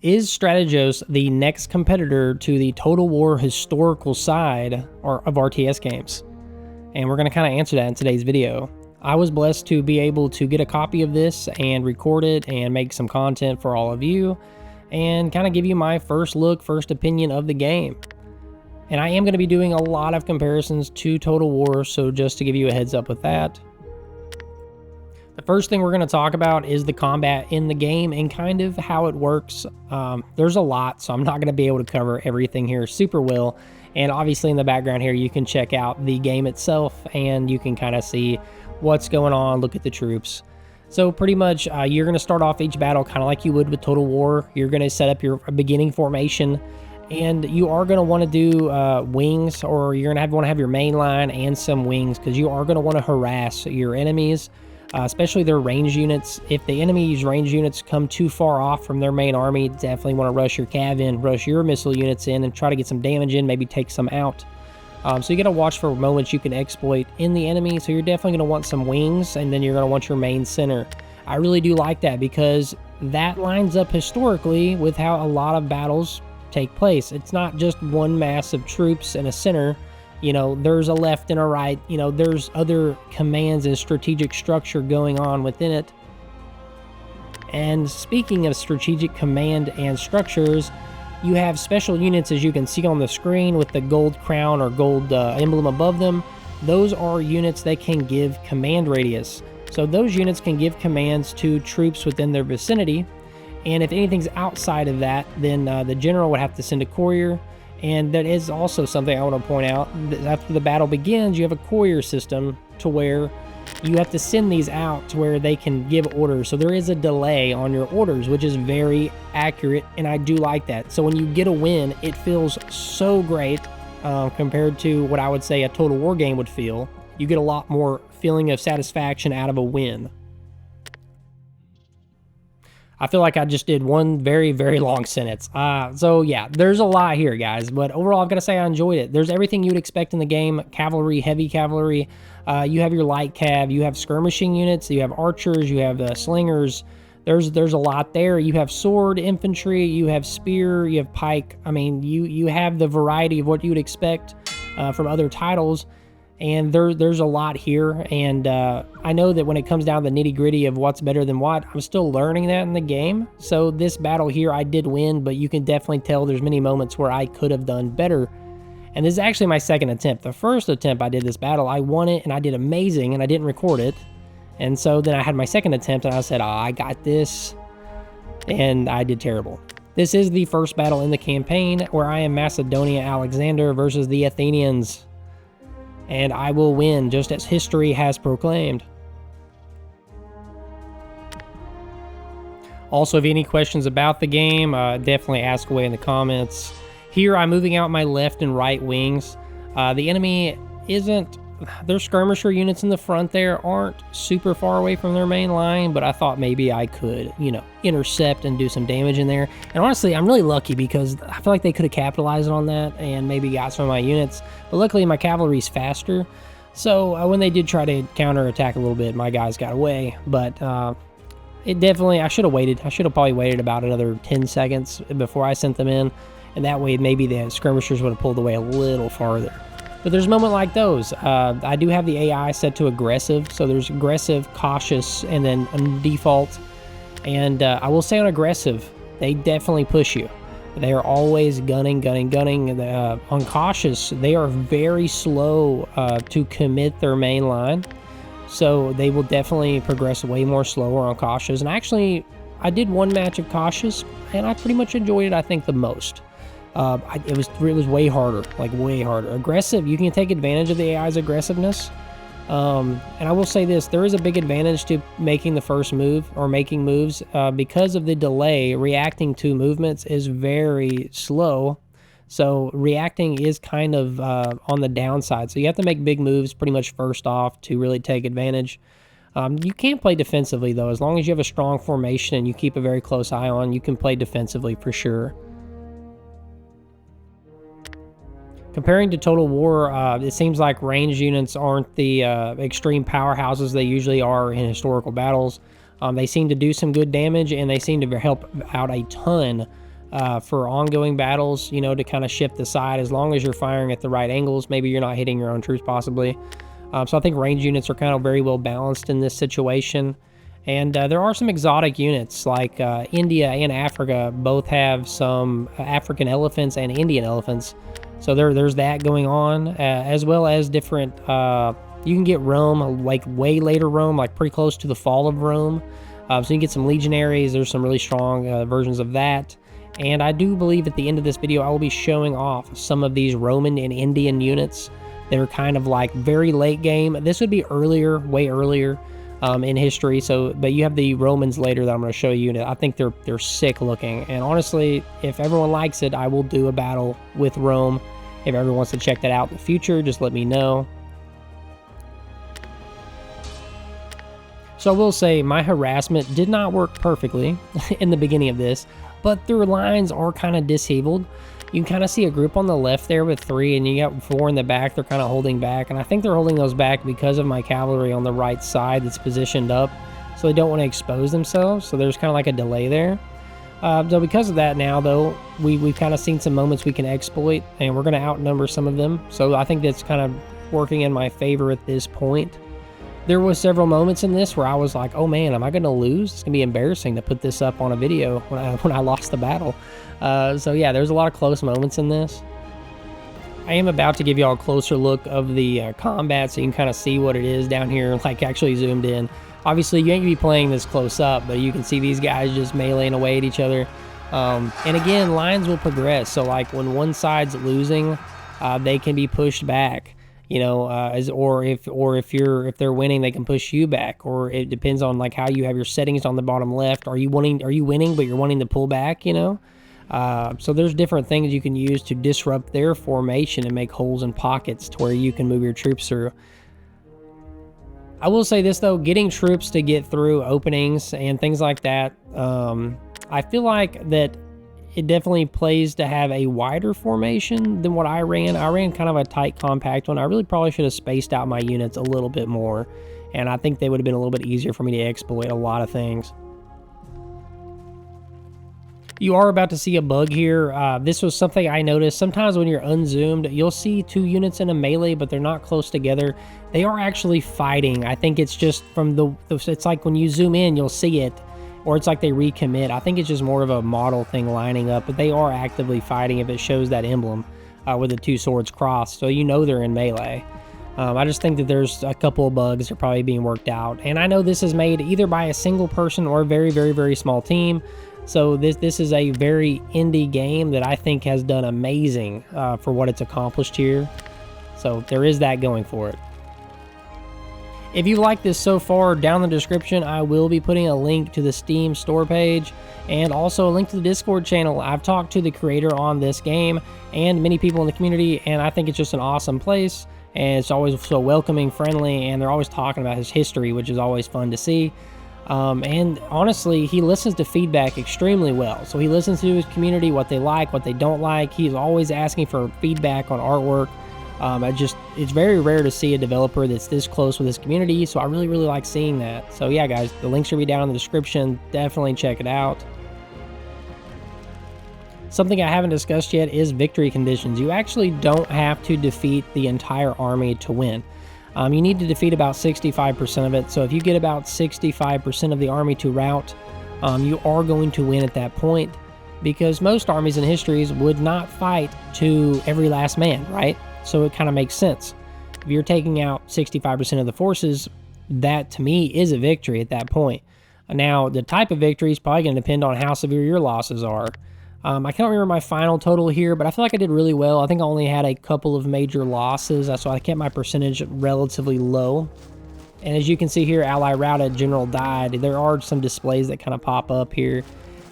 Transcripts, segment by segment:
Is Strategos the next competitor to the Total War historical side of RTS games? And we're going to kind of answer that in today's video. I was blessed to be able to get a copy of this and record it and make some content for all of you and kind of give you my first look, first opinion of the game. And I am going to be doing a lot of comparisons to Total War, so just to give you a heads up with that. The first thing we're going to talk about is the combat in the game and kind of how it works. There's a lot, so I'm not going to be able to cover everything here super well. And obviously in the background here, you can check out the game itself and you can kind of see what's going on, look at the troops. So pretty much you're going to start off each battle kind of like you would with Total War. You're going to set up your beginning formation and you are going to want to do wings, or you're going to want to have your main line and some wings because you are going to want to harass your enemies. Especially their range units. If the enemy's range units come too far off from their main army, definitely want to rush your cav in, rush your missile units in, and try to get some damage in, maybe take some out. So you got to watch for moments you can exploit in the enemy, so you're definitely going to want some wings, and then you're going to want your main center. I really do like that because that lines up historically with how a lot of battles take place. It's not just one mass of troops and a center. You know, there's a left and a right, you know, there's other commands and strategic structure going on within it. And speaking of strategic command and structures, you have special units, as you can see on the screen with the gold crown or gold emblem above them. Those are units that can give command radius. So those units can give commands to troops within their vicinity. And if anything's outside of that, then the general would have to send a courier. And that is also something I want to point out. After the battle begins, you have a courier system to where you have to send these out to where they can give orders. So there is a delay on your orders, which is very accurate, and I do like that. So when you get a win, it feels so great compared to what I would say a Total War game would feel. You get a lot more feeling of satisfaction out of a win. I feel like I just did one very, very long sentence. So yeah, there's a lot here, guys. But overall, I've got to say I enjoyed it. There's everything you'd expect in the game. Cavalry, heavy cavalry. You have your light cav. You have skirmishing units. You have archers. You have slingers. There's a lot there. You have sword infantry. You have spear. You have pike. I mean, you have the variety of what you would expect from other titles. And there's a lot here, and I know that when it comes down to the nitty-gritty of what's better than what, I'm still learning that in the game. So this battle here, I did win, but you can definitely tell there's many moments where I could have done better. And this is actually my second attempt. The first attempt I did this battle, I won it, and I did amazing, and I didn't record it. And so then I had my second attempt, and I said, I got this, and I did terrible. This is the first battle in the campaign where I am Macedonia Alexander versus the Athenians. And I will win, just as history has proclaimed. Also, if you have any questions about the game, definitely ask away in the comments. Here, I'm moving out my left and right wings. The enemy isn't... Their skirmisher units in the front there aren't super far away from their main line, but I thought maybe I could, you know, intercept and do some damage in there. And honestly, I'm really lucky because I feel like they could have capitalized on that and maybe got some of my units. But luckily, my cavalry's faster. So when they did try to counterattack a little bit, my guys got away. But it definitely, I should have waited. I should have probably waited about another 10 seconds before I sent them in. And that way, maybe the skirmishers would have pulled away a little farther. But there's a moment like those. I do have the AI set to aggressive. So there's aggressive, cautious, and then default. And I will say on aggressive, they definitely push you. They are always gunning. On cautious, they are very slow to commit their main line. So they will definitely progress way more slower on cautious. And actually, I did one match of cautious, and I pretty much enjoyed it, I think, the most. It was way harder, like way harder. Aggressive, you can take advantage of the AI's aggressiveness. And I will say this, there is a big advantage to making the first move or making moves because of the delay. Reacting to movements is very slow. So reacting is kind of on the downside. So you have to make big moves pretty much first off to really take advantage. You can play defensively though. As long as you have a strong formation and you keep a very close eye on, you can play defensively for sure. Comparing to Total War, it seems like range units aren't the extreme powerhouses they usually are in historical battles. They seem to do some good damage, and they seem to help out a ton for ongoing battles, you know, to kind of shift the side as long as you're firing at the right angles. Maybe you're not hitting your own troops possibly. So I think range units are kind of very well balanced in this situation. And there are some exotic units like India and Africa both have some African elephants and Indian elephants. So there's that going on, as well as different, you can get Rome, like way later Rome, like pretty close to the fall of Rome. So you can get some legionaries. There's some really strong versions of that. And I do believe at the end of this video, I will be showing off some of these Roman and Indian units that are kind of like very late game. This would be earlier, way earlier in history. So, but you have the Romans later that I'm going to show you. And I think they're sick looking. And honestly, if everyone likes it, I will do a battle with Rome. If everyone wants to check that out in the future, just let me know. So I will say my harassment did not work perfectly in the beginning of this, but their lines are kind of disabled. You can kind of see a group on the left there with 3, and you got 4 in the back. They're kind of holding back, and I think they're holding those back because of my cavalry on the right side that's positioned up, so they don't want to expose themselves. So there's kind of like a delay there. So because of that now, though, we've kind of seen some moments we can exploit, and we're going to outnumber some of them. So I think that's kind of working in my favor at this point. There was several moments in this where I was like, oh man, am I going to lose? It's going to be embarrassing to put this up on a video when I lost the battle. So yeah, there's a lot of close moments in this. I am about to give you all a closer look of the combat so you can kind of see what it is down here, like actually zoomed in. Obviously, you ain't going to be playing this close up, but you can see these guys just meleeing away at each other. And again, lines will progress. So like when one side's losing, they can be pushed back. You know, or if they're winning, they can push you back, or it depends on like how you have your settings on the bottom left. Are you winning, but you're wanting to pull back, you know? So there's different things you can use to disrupt their formation and make holes in pockets to where you can move your troops through. I will say this though, getting troops to get through openings and things like that, I feel like that it definitely plays to have a wider formation than what I ran. I ran kind of a tight, compact one. I really probably should have spaced out my units a little bit more, and I think they would have been a little bit easier for me to exploit a lot of things. You are about to see a bug here. This was something I noticed. Sometimes when you're unzoomed, you'll see 2 units in a melee, but they're not close together. They are actually fighting. I think it's just from it's like when you zoom in, you'll see it. Or it's like they recommit. I think it's just more of a model thing lining up, but they are actively fighting if it shows that emblem with the 2 swords crossed, so you know they're in melee. I just think that there's a couple of bugs that are probably being worked out, and I know this is made either by a single person or a very, very, very small team. So this is a very indie game that I think has done amazing for what it's accomplished here. So there is that going for it. If you like this so far, down in the description, I will be putting a link to the Steam store page and also a link to the Discord channel. I've talked to the creator on this game and many people in the community, and I think it's just an awesome place. And it's always so welcoming, friendly, and they're always talking about his history, which is always fun to see. And honestly, he listens to feedback extremely well. So he listens to his community, what they like, what they don't like. He's always asking for feedback on artwork. It's very rare to see a developer that's this close with his community, so I really, really like seeing that. So yeah, guys, the links should be down in the description. Definitely check it out. Something I haven't discussed yet is victory conditions. You actually don't have to defeat the entire army to win. You need to defeat about 65% of it, so if you get about 65% of the army to rout, you are going to win at that point, because most armies in histories would not fight to every last man, right? So it kind of makes sense. If you're taking out 65% of the forces, that to me is a victory at that point. Now, the type of victory is probably going to depend on how severe your losses are. I can't remember my final total here, but I feel like I did really well. I think I only had a couple of major losses, so I kept my percentage relatively low. And as you can see here, ally routed, general died. There are some displays that kind of pop up here,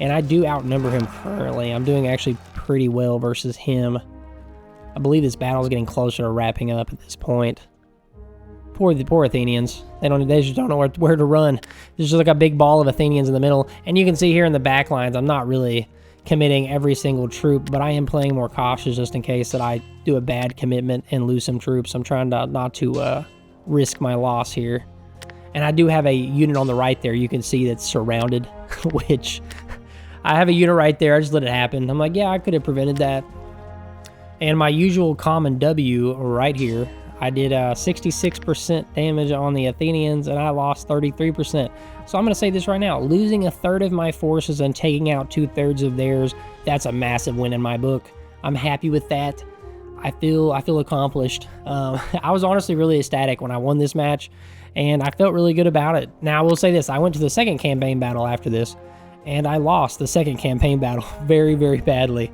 and I do outnumber him currently. I'm doing actually pretty well versus him. I believe this battle is getting closer to wrapping up at this point. Poor Athenians. They just don't know where to run. There's just like a big ball of Athenians in the middle, and you can see here in the back lines, I'm not really committing every single troop, but I am playing more cautious just in case that I do a bad commitment and lose some troops. I'm trying not to risk my loss here. And I do have a unit on the right there you can see that's surrounded, which I have a unit right there. I just let it happen. I'm like, yeah, I could have prevented that. And my usual common W right here, I did 66% damage on the Athenians, and I lost 33%. So I'm going to say this right now. Losing a third of my forces and taking out 2/3 of theirs, that's a massive win in my book. I'm happy with that. I feel accomplished. I was honestly really ecstatic when I won this match, and I felt really good about it. Now, I will say this. I went to the second campaign battle after this, and I lost the second campaign battle very, very badly.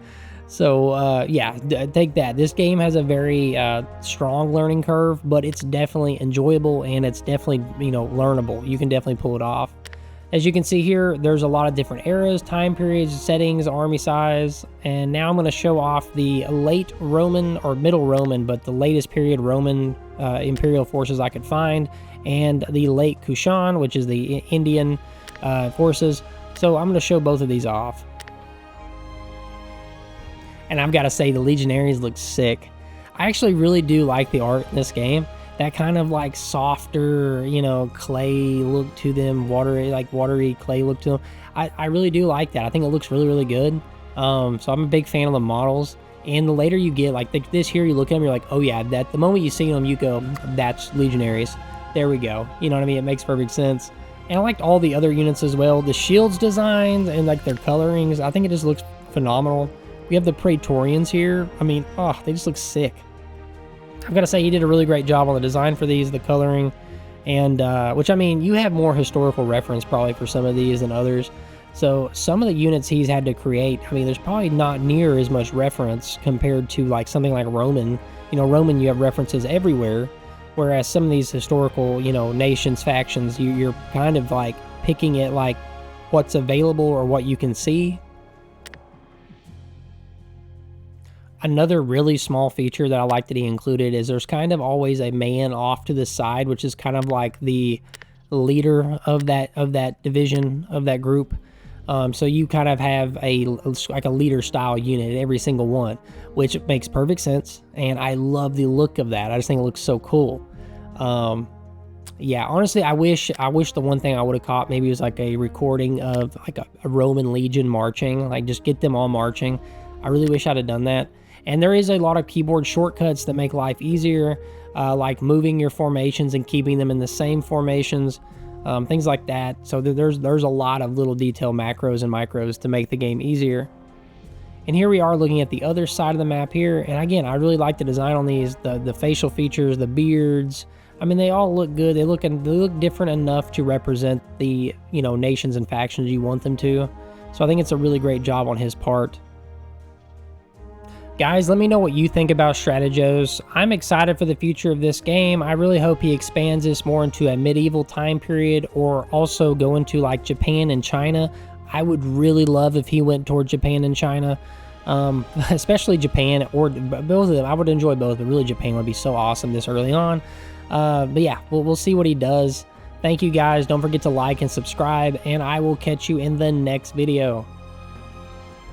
So, yeah, take that. This game has a very strong learning curve, but it's definitely enjoyable, and it's definitely, learnable. You can definitely pull it off. As you can see here, there's a lot of different eras, time periods, settings, army size, and now I'm going to show off the late Roman, or middle Roman, but the latest period Roman imperial forces I could find, and the late Kushan, which is the Indian forces. So I'm going to show both of these off. And I've got to say, the Legionaries look sick. I actually really do like the art in this game. That kind of like softer, clay look to them, watery clay look to them. I really do like that. I think it looks really, really good. So I'm a big fan of the models. And the later you get, like this here, you look at them, you're like, oh yeah, that the moment you see them, you go, that's Legionaries. There we go. You know what I mean? It makes perfect sense. And I liked all the other units as well. The shields designs and like their colorings, I think it just looks phenomenal. We have the Praetorians here. I mean, oh, they just look sick. I've got to say, he did a really great job on the design for these, the coloring, and which, I mean, you have more historical reference probably for some of these than others. So some of the units he's had to create, I mean, there's probably not near as much reference compared to like something like Roman. Roman, you have references everywhere, whereas some of these historical, nations, factions, you're kind of like picking it like what's available or what you can see. Another really small feature that I like that he included is there's kind of always a man off to the side, which is kind of like the leader of that division, of that group. So you kind of have like a leader style unit in every single one, which makes perfect sense. And I love the look of that. I just think it looks so cool. Yeah, honestly, I wish the one thing I would have caught maybe was like a recording of like a Roman legion marching, like just get them all marching. I really wish I'd have done that. And there is a lot of keyboard shortcuts that make life easier, like moving your formations and keeping them in the same formations, things like that. So there's a lot of little detail macros and micros to make the game easier. And here we are looking at the other side of the map here. And again, I really like the design on these, the facial features, the beards. I mean, they all look good. They look different enough to represent the, nations and factions you want them to. So I think it's a really great job on his part. Guys, let me know what you think about Strategos. I'm excited for the future of this game. I really hope he expands this more into a medieval time period, or also go into like Japan and China. I would really love if he went toward Japan and China, especially Japan, or both of them. I would enjoy both, but really Japan would be so awesome this early on. But yeah, we'll see what he does. Thank you guys. Don't forget to like and subscribe, and I will catch you in the next video.